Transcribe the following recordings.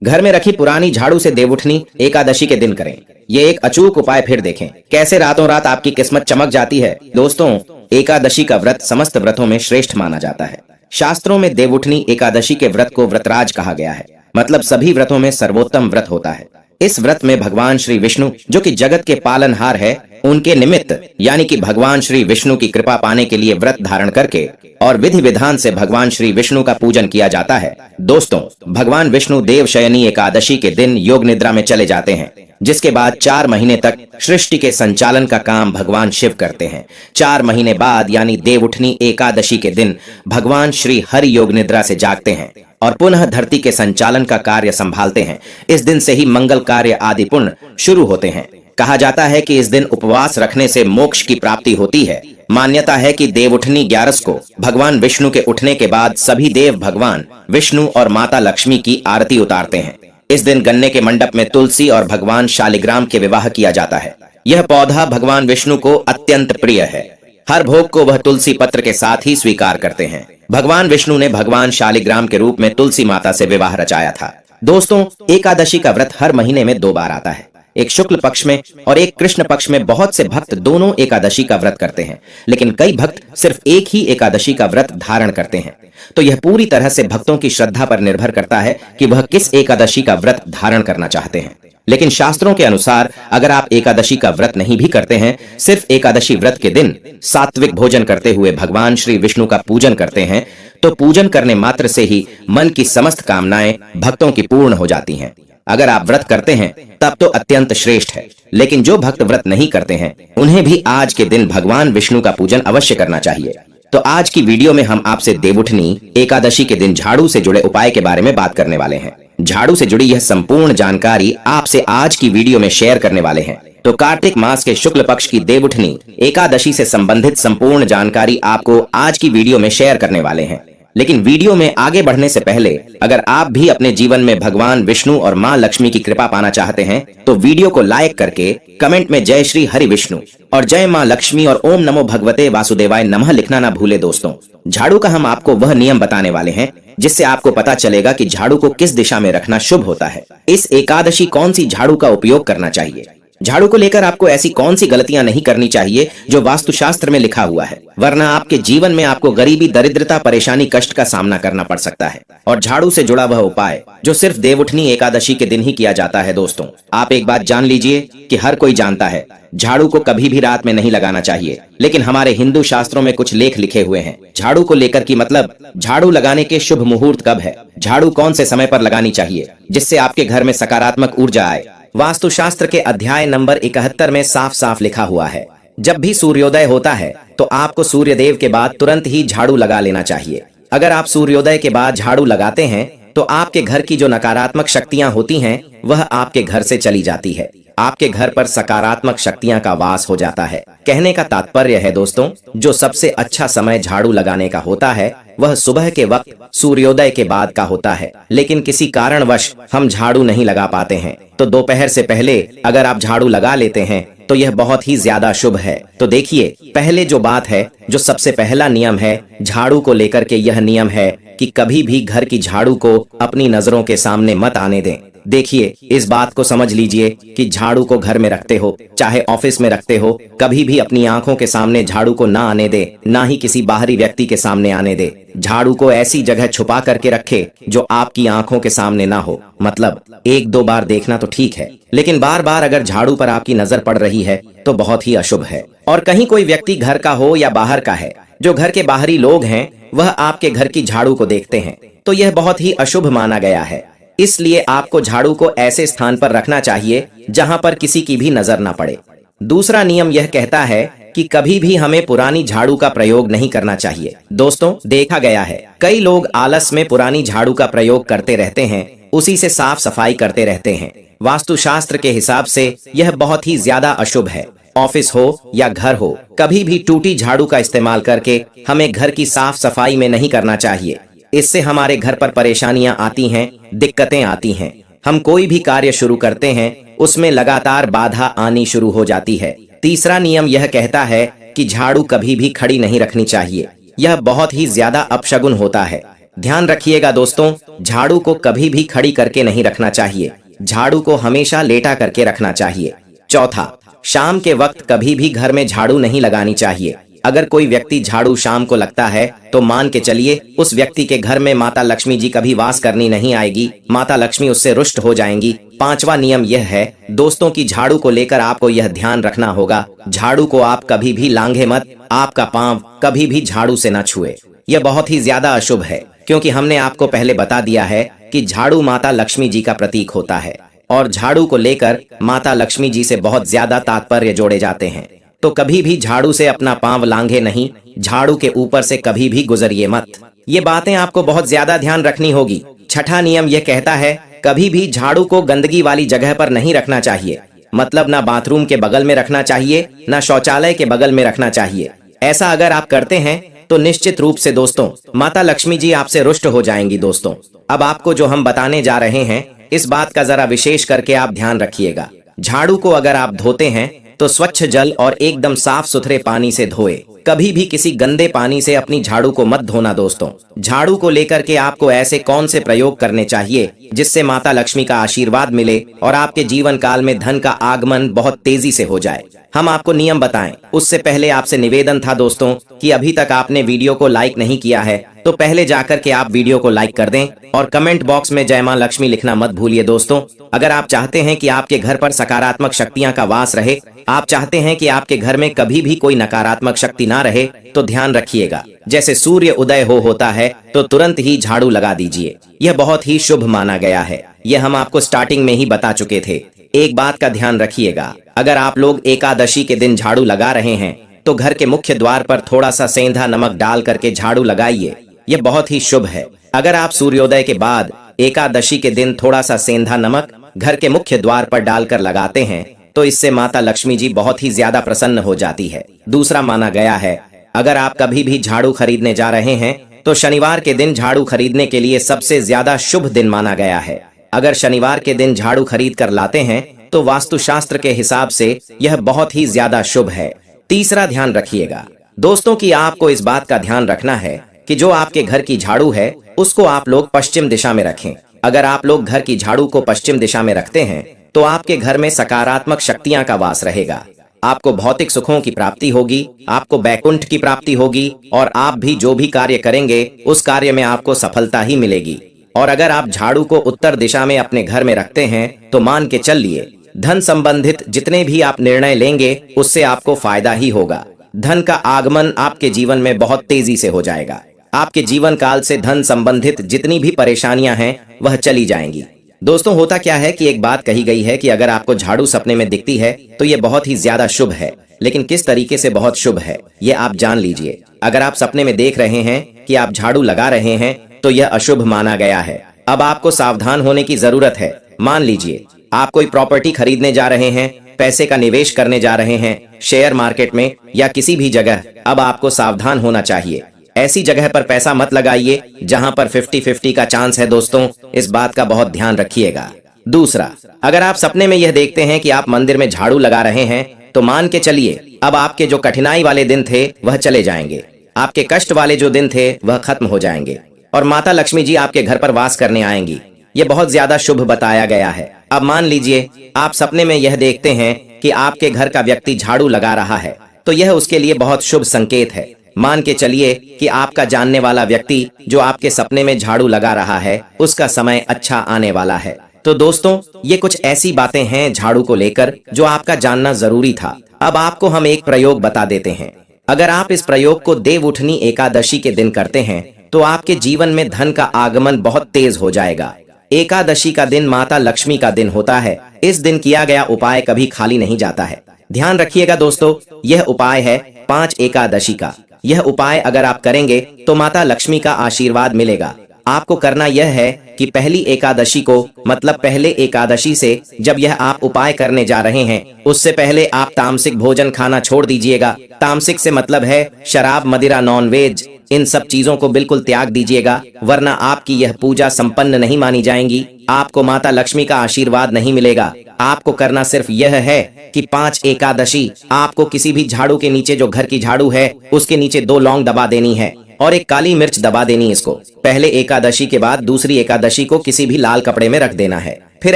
घर में रखी पुरानी झाड़ू से देवउठनी एकादशी के दिन करें। ये एक अचूक उपाय, फिर देखें कैसे रातों रात आपकी किस्मत चमक जाती है। दोस्तों, एकादशी का व्रत समस्त व्रतों में श्रेष्ठ माना जाता है। शास्त्रों में देवउठनी एकादशी के व्रत को व्रतराज कहा गया है, मतलब सभी व्रतों में सर्वोत्तम व्रत होता है। इस व्रत में भगवान श्री विष्णु, जो कि जगत के पालनहार है, उनके निमित्त यानी कि भगवान श्री विष्णु की कृपा पाने के लिए व्रत धारण करके और विधि विधान से भगवान श्री विष्णु का पूजन किया जाता है। दोस्तों, भगवान विष्णु देवशयनी एकादशी के दिन योग निद्रा में चले जाते हैं, जिसके बाद 4 महीने तक सृष्टि के संचालन का काम भगवान शिव करते हैं। 4 महीने बाद यानी देवउठनी एकादशी के दिन भगवान श्री हरि योग निद्रा से जागते हैं और पुनः धरती के संचालन का कार्य संभालते हैं। इस दिन से ही मंगल कार्य आदि पुण्य शुरू होते हैं। कहा जाता है कि इस दिन उपवास रखने से मोक्ष की प्राप्ति होती है। मान्यता है कि देवउठनी 11 को भगवान विष्णु के उठने के बाद सभी देव भगवान विष्णु और माता लक्ष्मी की आरती उतारते हैं। इस दिन गन्ने के मंडप में तुलसी और भगवान शालिग्राम के विवाह किया जाता है। यह पौधा भगवान विष्णु को अत्यंत प्रिय है। हर भोग को वह तुलसी पत्र के साथ ही स्वीकार करते हैं। भगवान विष्णु ने भगवान शालिग्राम के रूप में तुलसी माता से विवाह रचाया था। दोस्तों, एकादशी का व्रत हर महीने में 2 बार आता है, एक शुक्ल पक्ष में और एक कृष्ण पक्ष में। बहुत से भक्त दोनों एकादशी का व्रत करते हैं, लेकिन कई भक्त सिर्फ एक ही एकादशी का व्रत धारण करते हैं। तो यह पूरी तरह से भक्तों की श्रद्धा पर निर्भर करता है कि वह किस एकादशी का व्रत धारण करना चाहते हैं। लेकिन शास्त्रों के अनुसार अगर आप एकादशी का व्रत नहीं भी करते हैं, सिर्फ एकादशी व्रत के दिन सात्विक भोजन करते हुए भगवान श्री विष्णु का पूजन करते हैं, तो पूजन करने मात्र से ही मन की समस्त कामनाएं भक्तों की पूर्ण हो जाती हैं। अगर आप व्रत करते हैं तब तो अत्यंत श्रेष्ठ है, लेकिन जो भक्त व्रत नहीं करते हैं उन्हें भी आज के दिन भगवान विष्णु का पूजन अवश्य करना चाहिए। तो आज की वीडियो में हम आपसे देवउठनी एकादशी के दिन झाड़ू से जुड़े उपाय के बारे में बात करने वाले हैं। झाड़ू से जुड़ी यह संपूर्ण जानकारी आपसे आज की वीडियो में शेयर करने वाले हैं। तो कार्तिक मास के शुक्ल पक्ष की देवउठनी एकादशी से संबंधित संपूर्ण जानकारी आपको आज की वीडियो में शेयर करने वाले हैं। लेकिन वीडियो में आगे बढ़ने से पहले अगर आप भी अपने जीवन में भगवान विष्णु और मां लक्ष्मी की कृपा पाना चाहते हैं, तो वीडियो को लाइक करके कमेंट में जय श्री हरि विष्णु और जय मां लक्ष्मी और ओम नमो भगवते वासुदेवाय नमः लिखना ना भूले। दोस्तों, झाड़ू का हम आपको वह नियम बताने वाले हैं जिससे आपको पता चलेगा कि झाड़ू को किस दिशा में रखना शुभ होता है। इस एकादशी कौन सी झाड़ू का उपयोग करना चाहिए, झाड़ू को लेकर आपको ऐसी कौन सी गलतियां नहीं करनी चाहिए जो वास्तुशास्त्र में लिखा हुआ है, वरना आपके जीवन में आपको गरीबी, दरिद्रता, परेशानी, कष्ट का सामना करना पड़ सकता है। और झाड़ू से जुड़ा वह उपाय जो सिर्फ देवउठनी एकादशी के दिन ही किया जाता है। दोस्तों, आप एक बात जान लीजिए कि हर कोई जानता है झाड़ू को कभी भी रात में नहीं लगाना चाहिए, लेकिन हमारे हिंदू शास्त्रों में कुछ लेख लिखे हुए हैं झाड़ू को लेकर की, मतलब झाड़ू लगाने के शुभ मुहूर्त कब है, झाड़ू कौन से समय पर लगानी चाहिए जिससे आपके घर में सकारात्मक ऊर्जा आए। वास्तुशास्त्र के अध्याय नंबर 71 में साफ साफ लिखा हुआ है, जब भी सूर्योदय होता है तो आपको सूर्यदेव के बाद तुरंत ही झाड़ू लगा लेना चाहिए। अगर आप सूर्योदय के बाद झाड़ू लगाते हैं तो आपके घर की जो नकारात्मक शक्तियां होती हैं वह आपके घर से चली जाती है, आपके घर पर सकारात्मक शक्तियां का वास हो जाता है। कहने का तात्पर्य है दोस्तों, जो सबसे अच्छा समय झाड़ू लगाने का होता है वह सुबह के वक्त सूर्योदय के बाद का होता है। लेकिन किसी कारणवश हम झाड़ू नहीं लगा पाते हैं, तो दोपहर से पहले अगर आप झाड़ू लगा लेते हैं तो यह बहुत ही ज्यादा शुभ है। तो देखिए, पहले जो बात है, जो सबसे पहला नियम है झाड़ू को लेकर के, यह नियम है कि कभी भी घर की झाड़ू को अपनी नजरों के सामने मत आने दें। देखिए, इस बात को समझ लीजिए कि झाड़ू को घर में रखते हो चाहे ऑफिस में रखते हो, कभी भी अपनी आंखों के सामने झाड़ू को ना आने दे, ना ही किसी बाहरी व्यक्ति के सामने आने दे। झाड़ू को ऐसी जगह छुपा करके रखे जो आपकी आंखों के सामने ना हो। मतलब 1-2 बार देखना तो ठीक है, लेकिन बार बार अगर झाड़ू पर आपकी नजर पड़ रही है तो बहुत ही अशुभ है। और कहीं कोई व्यक्ति घर का हो या बाहर का है, जो घर के बाहरी लोग हैं वह आपके घर की झाड़ू को देखते हैं, तो यह बहुत ही अशुभ माना गया है। इसलिए आपको झाड़ू को ऐसे स्थान पर रखना चाहिए जहां पर किसी की भी नजर ना पड़े। दूसरा नियम यह कहता है कि कभी भी हमें पुरानी झाड़ू का प्रयोग नहीं करना चाहिए। दोस्तों, देखा गया है कई लोग आलस में पुरानी झाड़ू का प्रयोग करते रहते हैं, उसी से साफ सफाई करते रहते हैं। वास्तुशास्त्र के हिसाब से यह बहुत ही ज्यादा अशुभ है। ऑफिस हो या घर हो, कभी भी टूटी झाड़ू का इस्तेमाल करके हमें घर की साफ सफाई में नहीं करना चाहिए। इससे हमारे घर पर परेशानियां आती हैं, दिक्कतें आती हैं। हम कोई भी कार्य शुरू करते हैं उसमें लगातार बाधा आनी शुरू हो जाती है। तीसरा नियम यह कहता है कि झाड़ू कभी भी खड़ी नहीं रखनी चाहिए, यह बहुत ही ज्यादा अपशगुन होता है। ध्यान रखिएगा दोस्तों, झाड़ू को कभी भी खड़ी करके नहीं रखना चाहिए, झाड़ू को हमेशा लेटा करके रखना चाहिए। चौथा, शाम के वक्त कभी भी घर में झाड़ू नहीं लगानी चाहिए। अगर कोई व्यक्ति झाड़ू शाम को लगता है तो मान के चलिए उस व्यक्ति के घर में माता लक्ष्मी जी कभी वास करनी नहीं आएगी, माता लक्ष्मी उससे रुष्ट हो जाएंगी। पांचवा नियम यह है दोस्तों कि झाड़ू को लेकर आपको यह ध्यान रखना होगा, झाड़ू को आप कभी भी लांघे मत, आपका पांव कभी भी झाड़ू से न छुए। यह बहुत ही ज्यादा अशुभ है, क्योंकि हमने आपको पहले बता दिया है कि झाड़ू माता लक्ष्मी जी का प्रतीक होता है और झाड़ू को लेकर माता लक्ष्मी जी से बहुत ज्यादा तात्पर्य जोड़े जाते हैं। तो कभी भी झाड़ू से अपना पांव लांघे नहीं, झाड़ू के ऊपर से कभी भी गुजरिए मत। ये बातें आपको बहुत ज्यादा ध्यान रखनी होगी। छठा नियम यह कहता है कभी भी झाड़ू को गंदगी वाली जगह पर नहीं रखना चाहिए, मतलब ना बाथरूम के बगल में रखना चाहिए, ना शौचालय के बगल में रखना चाहिए। ऐसा अगर आप करते हैं तो निश्चित रूप से दोस्तों माता लक्ष्मी जी आपसे रुष्ट हो जाएंगी। दोस्तों अब आपको जो हम बताने जा रहे हैं इस बात का जरा विशेष करके आप ध्यान रखिएगा। झाड़ू को अगर आप धोते हैं तो स्वच्छ जल और एकदम साफ सुथरे पानी से धोए, कभी भी किसी गंदे पानी से अपनी झाड़ू को मत धोना। दोस्तों झाड़ू को लेकर के आपको ऐसे कौन से प्रयोग करने चाहिए जिससे माता लक्ष्मी का आशीर्वाद मिले और आपके जीवन काल में धन का आगमन बहुत तेजी से हो जाए, हम आपको नियम बताएं। उससे पहले आपसे निवेदन था दोस्तों कि अभी तक आपने वीडियो को लाइक नहीं किया है तो पहले जाकर के आप वीडियो को लाइक कर दें और कमेंट बॉक्स में जय मां लक्ष्मी लिखना मत भूलिए। दोस्तों अगर आप चाहते हैं कि आपके घर पर सकारात्मक शक्तियां का वास रहे, आप चाहते हैं कि आपके घर में कभी भी कोई नकारात्मक शक्ति ना रहे, तो ध्यान रखिएगा जैसे सूर्य उदय होता है तो तुरंत ही झाड़ू लगा दीजिए। यह बहुत ही शुभ माना गया है, यह हम आपको स्टार्टिंग में ही बता चुके थे। एक बात का ध्यान रखिएगा, अगर आप लोग एकादशी के दिन झाड़ू लगा रहे हैं तो घर के मुख्य द्वार पर थोड़ा सा सेंधा नमक डाल करके झाड़ू लगाइए, यह बहुत ही शुभ है। अगर आप सूर्योदय के बाद एकादशी के दिन थोड़ा सा सेंधा नमक घर के मुख्य द्वार पर डालकर लगाते हैं तो इससे माता लक्ष्मी जी बहुत ही ज्यादा प्रसन्न हो जाती है। दूसरा माना गया है अगर आप कभी भी झाड़ू खरीदने जा रहे हैं तो शनिवार के दिन झाड़ू खरीदने के लिए सबसे ज्यादा शुभ दिन माना गया है। अगर शनिवार के दिन झाड़ू खरीद कर लाते हैं तो वास्तुशास्त्र के हिसाब से यह बहुत ही ज्यादा शुभ है। तीसरा ध्यान रखिएगा दोस्तों कि आपको इस बात का ध्यान रखना है कि जो आपके घर की झाड़ू है उसको आप लोग पश्चिम दिशा में रखें। अगर आप लोग घर की झाड़ू को पश्चिम दिशा में रखते हैं तो आपके घर में सकारात्मक शक्तियां का वास रहेगा, आपको भौतिक सुखों की प्राप्ति होगी, आपको बैकुंठ की प्राप्ति होगी और आप भी जो भी कार्य करेंगे उस कार्य में आपको सफलता ही मिलेगी। और अगर आप झाड़ू को उत्तर दिशा में अपने घर में रखते हैं तो मान के चलिए धन संबंधित जितने भी आप निर्णय लेंगे उससे आपको फायदा ही होगा। धन का आगमन आपके जीवन में बहुत तेजी से हो जाएगा, आपके जीवन काल से धन संबंधित जितनी भी परेशानियां हैं वह चली जाएंगी। दोस्तों होता क्या है कि एक बात कही गई है कि अगर आपको झाड़ू सपने में दिखती है तो ये बहुत ही ज्यादा शुभ है, लेकिन किस तरीके से बहुत शुभ है ये आप जान लीजिए। अगर आप सपने में देख रहे हैं कि आप झाड़ू लगा रहे हैं तो यह अशुभ माना गया है। अब आपको सावधान होने की जरूरत है। मान लीजिए आप कोई प्रॉपर्टी खरीदने जा रहे हैं, पैसे का निवेश करने जा रहे हैं शेयर मार्केट में या किसी भी जगह, अब आपको सावधान होना चाहिए। ऐसी जगह पर पैसा मत लगाइए जहां पर 50-50 का चांस है। दोस्तों इस बात का बहुत ध्यान रखिएगा। दूसरा, अगर आप सपने में यह देखते हैं कि आप मंदिर में झाड़ू लगा रहे हैं तो मान के चलिए अब आपके जो कठिनाई वाले दिन थे वह चले जाएंगे, आपके कष्ट वाले जो दिन थे वह खत्म हो जाएंगे और माता लक्ष्मी जी आपके घर पर वास करने आएंगी। ये बहुत ज्यादा शुभ बताया गया है। अब मान लीजिए आप सपने में यह देखते हैं कि आपके घर का व्यक्ति झाड़ू लगा रहा है तो यह उसके लिए बहुत शुभ संकेत है। मान के चलिए कि आपका जानने वाला व्यक्ति जो आपके सपने में झाड़ू लगा रहा है उसका समय अच्छा आने वाला है। तो दोस्तों ये कुछ ऐसी बातें हैं झाड़ू को लेकर जो आपका जानना जरूरी था। अब आपको हम एक प्रयोग बता देते हैं। अगर आप इस प्रयोग को देवउठनी एकादशी के दिन करते हैं तो आपके जीवन में धन का आगमन बहुत तेज हो जाएगा। एकादशी का दिन माता लक्ष्मी का दिन होता है, इस दिन किया गया उपाय कभी खाली नहीं जाता है। ध्यान रखिएगा दोस्तों, यह उपाय है 5 एकादशी का। यह उपाय अगर आप करेंगे तो माता लक्ष्मी का आशीर्वाद मिलेगा। आपको करना यह है कि पहली एकादशी को मतलब पहले एकादशी से जब यह आप उपाय करने जा रहे हैं उससे पहले आप तामसिक भोजन खाना छोड़ दीजिएगा। तामसिक से मतलब है शराब, मदिरा, नॉनवेज, इन सब चीजों को बिल्कुल त्याग दीजिएगा, वरना आपकी यह पूजा संपन्न नहीं मानी जाएंगी, आपको माता लक्ष्मी का आशीर्वाद नहीं मिलेगा। आपको करना सिर्फ यह है कि 5 एकादशी आपको किसी भी झाड़ू के नीचे, जो घर की झाड़ू है उसके नीचे 2 लौंग दबा देनी है और एक काली मिर्च दबा देनी इसको। पहले एकादशी के बाद दूसरी एकादशी को किसी भी लाल कपड़े में रख देना है। फिर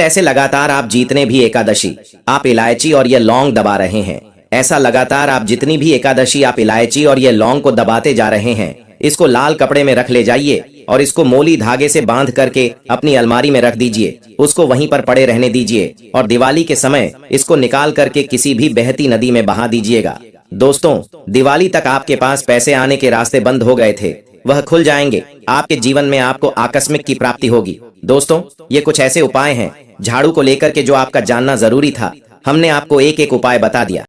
ऐसे लगातार आप जितने भी एकादशी आप इलायची और ये लौंग दबा रहे हैं, ऐसा लगातार आप जितनी भी एकादशी आप इलायची और ये लौंग को दबाते जा रहे हैं, इसको लाल कपड़े में रख ले जाइए और इसको मोली धागे से बांध करके अपनी अलमारी में रख दीजिए। उसको वहीं पर पड़े रहने दीजिए और दिवाली के समय इसको निकाल करके किसी भी बहती नदी में बहा दीजिएगा। दोस्तों, दिवाली तक आपके पास पैसे आने के रास्ते बंद हो गए थे, वह खुल जाएंगे। आपके जीवन में आपको आकस्मिक की प्राप्ति होगी। दोस्तों, ये कुछ ऐसे उपाय हैं झाड़ू को लेकर के जो आपका जानना जरूरी था। हमने आपको एक एक उपाय बता दिया।